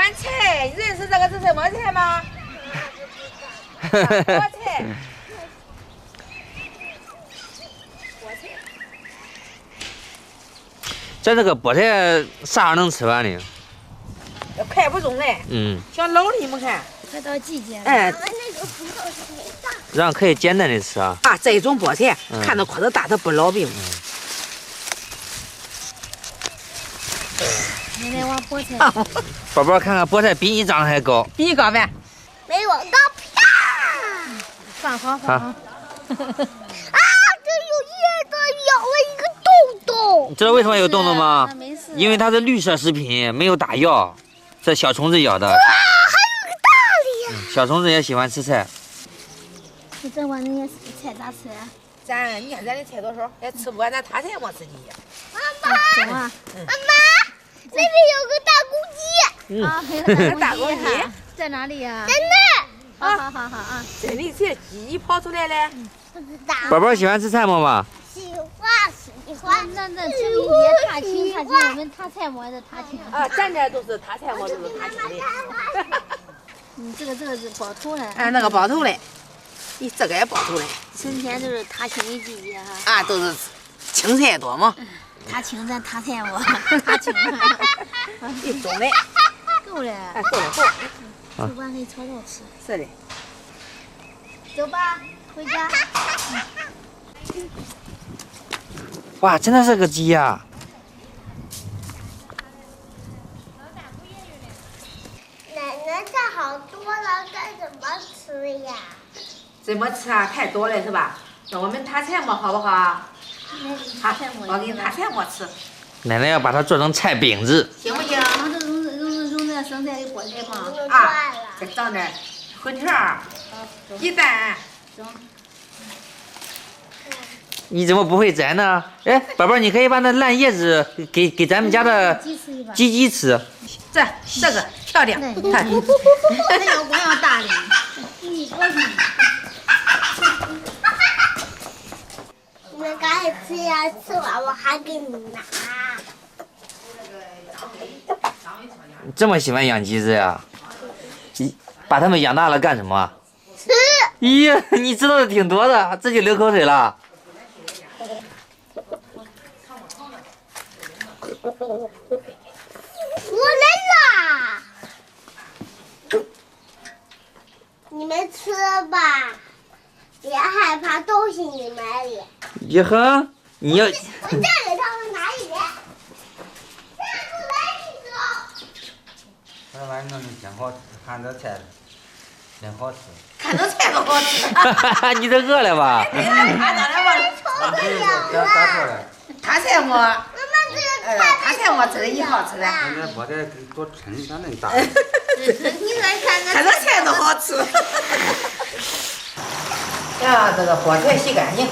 酸菜，你认识这个是什么菜吗？菠菜。这个菠菜啥时候能吃完呢？快不中嘞。小老的你们看，快到季节了。哎，然后可以简单的吃啊。啊，这种菠菜看着壳子大，它不老病。奶奶往菠菜。宝宝看看菠菜比你长得还高。比你高呗？没我高。啪！好。啊，这有叶子咬了一个洞洞。你知道为什么有洞洞吗？没事。因为它是绿色食品，没有打药，这小虫子咬的。哇，还有个大的呀！小虫子也喜欢吃菜。你这碗人家菜咋吃啊？你看咱的菜多少，也吃不完，咱他菜没吃几。妈妈，妈妈，那边有个大公鸡。啊，还有大公鸡，在哪里呀？在那。好啊。这里才鸡跑出来了。不知道。宝宝喜欢吃菜吗？喜欢。那这里也踏青，我们踏菜馍的踏青。啊，咱这都是踏菜馍，都是踏青的。这个是包头嘞。那个包头嘞，你这个也包头嘞。春天都是踏青的季节哈。啊，都是青菜多嘛。踏青咱踏菜馍，踏青。一中嘞。够了。哎，够了。吃完可以炒肉吃。是的。走吧，回家。哇，真的是个鸡呀！奶奶，这好多了，该怎么吃呀？怎么吃啊？太多了是吧？那我们踏菜馍好不好？我给你踏菜馍吃。奶奶要把它做成菜饼子，行不行？用那生菜的菠菜吗？啊，再整点粉条、鸡蛋。你怎么不会摘呢？哎，宝宝，你可以把那烂叶子给咱们家的鸡吃。这个漂亮，看。那要光要大的，你高兴。你们赶紧吃呀，吃完我还给你拿。这么喜欢养鸡子呀？把它们养大了干什么？吃。咦，你知道的挺多的，自己流口水了。我来啦！你们吃吧，别害怕，都是你们的。一哼，你要。我再给他们拿一点。再不来一个。这玩意弄的挺好吃，看着菜真好吃。看着菜都好吃。你这饿了吧？踏菜馍。踏菜馍吃的一好吃的。咱这菠菜多抻，咱恁大。你来看看。看着菜都好吃。呀，这个菠菜洗干净，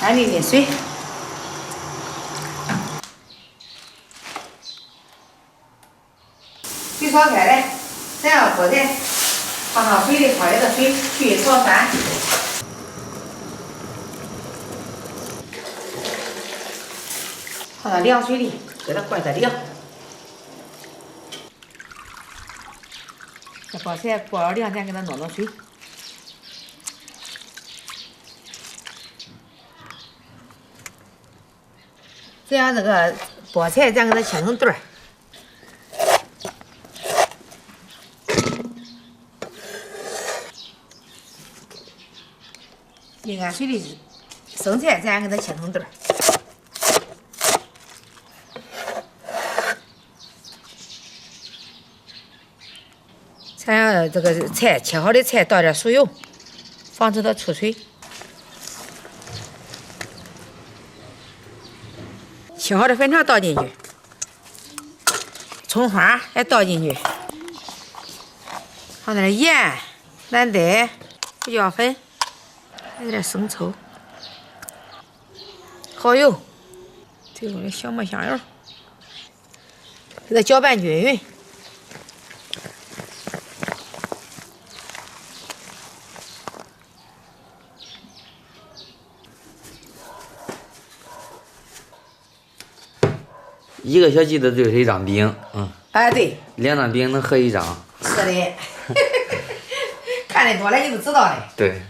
再淋淋水。水烧开了，咱要菠菜放上水里，烧热的水去炒酸。放到凉水里，给它灌着凉。这菠菜过了凉，咱给它弄水。这样这个菠菜咱给它切成段儿。沥干水里，生菜咱给它切成段儿。咱这个菜切好的菜倒点酥油，防止它出水。切好的粉条倒进去，葱花也倒进去，放点盐、蓝带、胡椒粉，还有点生抽、蚝油，最后的小磨香油，给它搅拌均匀。一个小鸡子就是一张饼，哎，对， 2张饼能合一张。是的。看的多了你就知道了。对。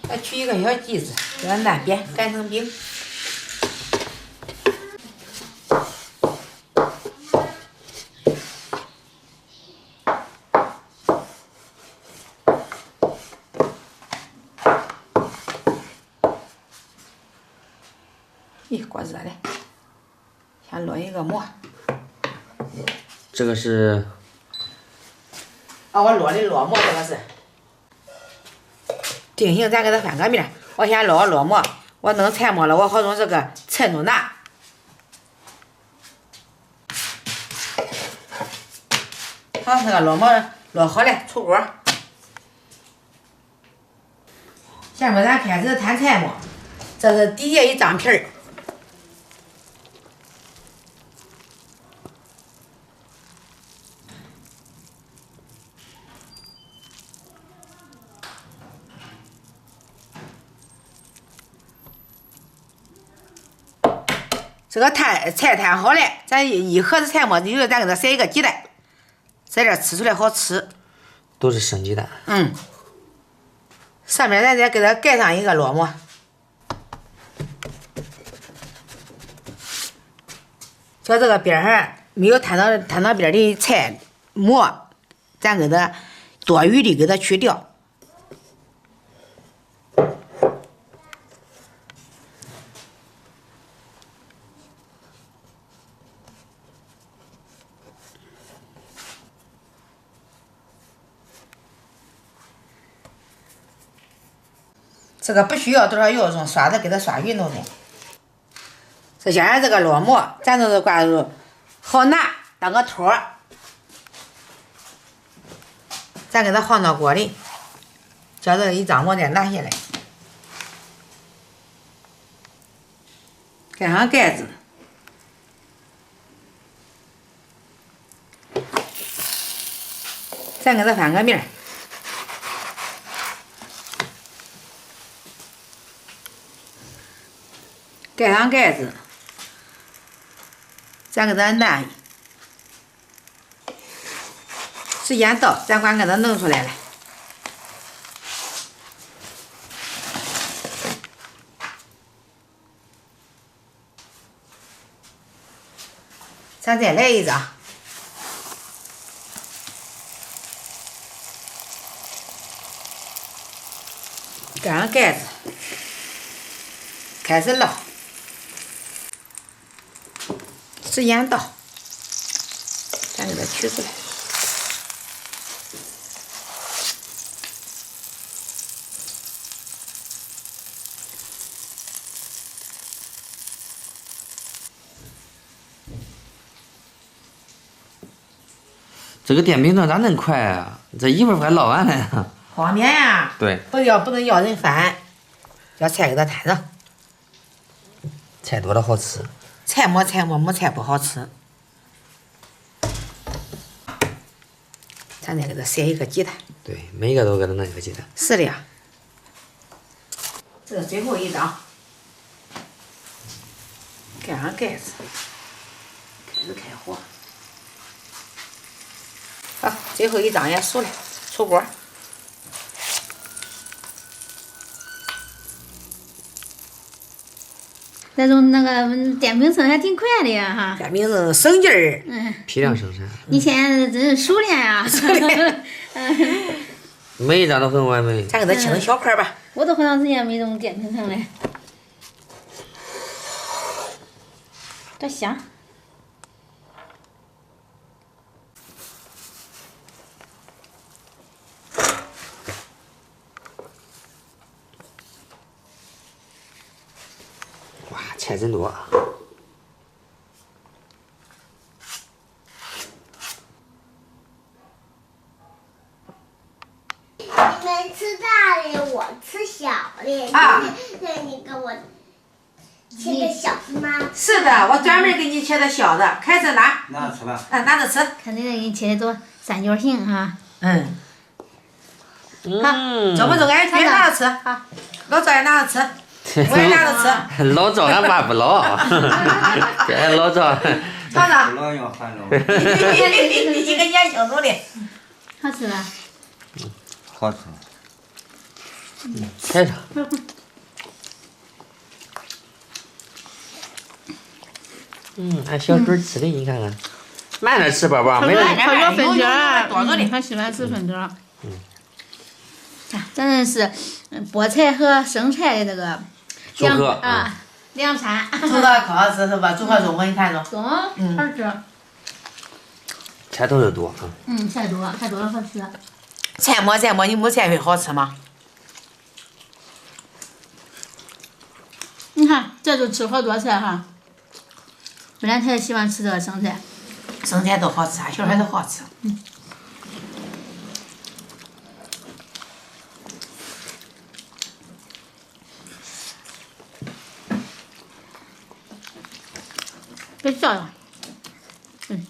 再取一个小鸡子，给它烂扁，擀成饼。咦，锅热了，先落一个馍。这个是。我落的烙馍，这个是。定型，咱给它翻个面。我先烙馍，我弄菜馍了，我好用这个菜弄拿。好，那个烙馍烙好了，出锅。下面咱开始摊菜馍，这是底下一张皮儿。这个菜摊好了，咱一盒子菜馍，有的咱给它塞一个鸡蛋，在这吃出来好吃。都是生鸡蛋。上面咱再给它盖上一个烙馍。叫这个边上没有摊到边的菜馍，咱给它多余的给它去掉。这个不需要多少要用刷子给它刷匀都行。这现在这个烙馍，咱都是挂住好拿当个托儿，咱给它放到锅里，叫这一张馍再拿下来，盖上盖子，再给它翻个面。盖上盖子，咱给它烂。时间到，咱管给它弄出来了。咱再来一张。盖上盖子，开始烙。时间到，咱给它取出来。这个电饼铛咋恁快啊？这一会儿快烙完了呀。方便呀。对。不能要人烦，叫菜给它摊上。菜多了好吃。菜馍没菜不好吃。咱再给它塞一个鸡蛋。对，每个都给它弄一个鸡蛋。是的呀。这是最后一张，盖上盖子，开始开火。好，最后一张也熟了，出锅。那种那个电饼铛还挺快的呀哈。电饼铛省劲儿。批量生产。你现在真是熟练呀。每一张都很完美。咱给它切成小块吧。我都好长时间没用电饼铛了。多香。哇，菜真多。你们吃大的，我吃小的。啊。对，你给我切个小的吗？是的，我专门给你切的小的，开始拿。拿着吃吧。拿着吃。看这个给你切的多三角形哈。这么重爱天拿着吃，好，老赵也拿着吃，我也拿着吃。老赵俺爸不老，这老赵。尝尝。老要喊了。一个年轻努力。好吃吧？好吃。开上。按小嘴吃的，你看看，慢点吃，宝宝，没人。他要粉条儿，多着呢。他喜欢吃粉条儿。真的是菠菜和生菜的这个组合凉餐。煮的可好吃是吧？煮好中午你看着。中，好吃。菜都是多啊。菜多了好吃。菜没菜没，你没菜会好吃吗？你看，这就吃好多菜哈。本来太喜欢吃这个生菜。生菜都好吃，小孩都好吃。别笑了。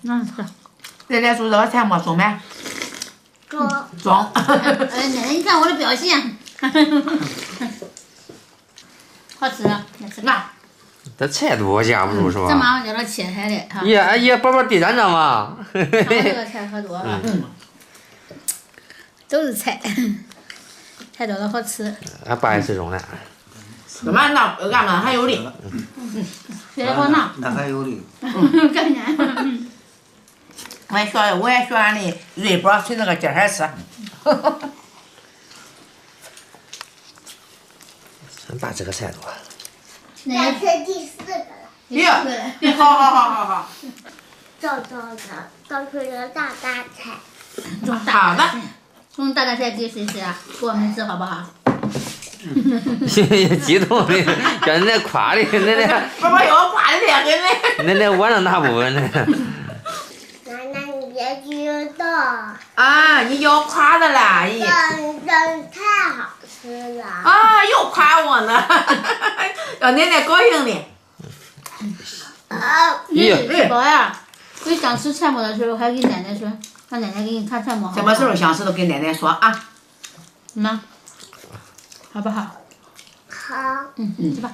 那是。奶奶煮这个菜没中没？中。中。奶奶，你看我的表现。好吃，来吃吧。这菜多架不住是吧？这马上叫他切开的哈。爷，宝宝第3张嘛。这个菜可多了。都是菜，菜多了好吃。俺爸也是中的。干嘛干嘛还有的？别好拿。那还有的。干年。我也学俺的瑞宝随那个劲儿吃。俺爸这个菜多。那是第4个了。哟，好。找出了大菜。好的。从大菜给谁吃啊？给我们吃好不好？激动的，叫奶奶夸的，奶奶。宝宝要夸的这个奶奶晚上拿不稳呢。奶奶，你别激动。啊，你要夸的啦！这太好吃了。啊，又夸我呢，让奶奶高兴的。宝呀，你想吃菜末的时候还给奶奶说，让奶奶给你看菜末。什么时候想吃都跟奶奶说啊。好不好？好。去吧。